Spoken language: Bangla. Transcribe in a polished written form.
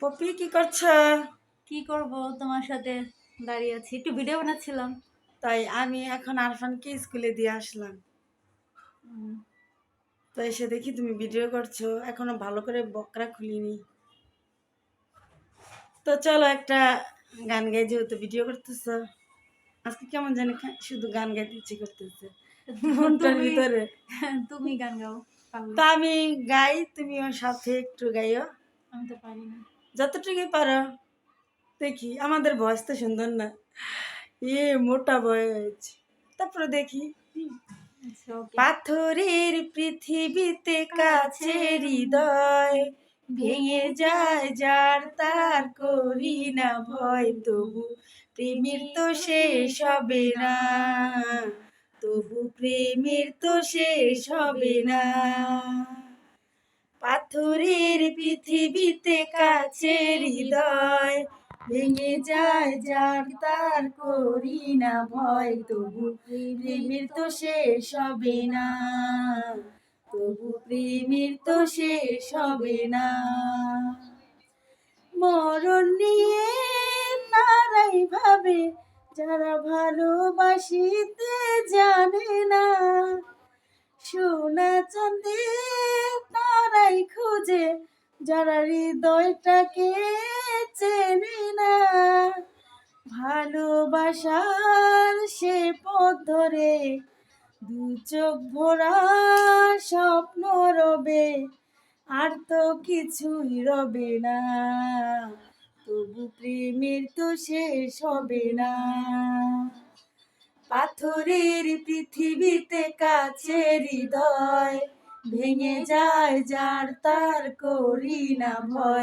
পপি কি করছ? কি করব, তোমার সাথে দাঁড়িয়ে আছি, একটু ভিডিও বানাচ্ছিলাম। তাই আমি এখন আরফানকে স্কুলে দিয়ে আসলাম। তো এসে দেখি তুমি ভিডিও করছো, এখনো ভালো করে বকরা খুলিনি। তো চলো একটা গান গাই, যেহেতু ভিডিও করতেছো। আজকে কেমন জানি শুধু গান গাইতে ইচ্ছে করতেছে মনটার তুমি ভিতরে। তুমি গান গাও, পারলে। তা আমি গাই, তুমিও সাথে একটু গাইও, আমি তো পারি না। যতটুকুই পারো। দেখি, আমাদের ভয়েস তো সুন্দর না, মোটা ভয়েস। তারপরে দেখি। আচ্ছা, ওকে। পাথরের পৃথিবীতে কাছে হৃদয়, ভেঙে যায় যার তার করি না ভয়। তবু প্রেমের তো শেষ হবে না, তবু প্রেমের তো শেষ হবে না। পাথরের পৃথিবীতে কাছে হৃদয়, ভেঙে যায় যার তার করি না ভয়। তবু প্রেমের তো শেষ হবে না, তবু প্রেমের তো শেষ হবে না। মরণ নিয়ে তারাই ভাবে যারা ভালোবাসিতে জানে না, সোনা চাঁদে তারাই খোঁজে যারা হৃদয়টাকে চেনে না। ভালোবাসার সে পথ ধরে দু চোখ ভরা স্বপ্ন রবে, আর তো কিছুই রবে না। তবু প্রেমের তো শেষ হবে না। পাথরের পৃথিবীতে কাছে হৃদয়, ভেঙে যায় যার তার করি না ভয়।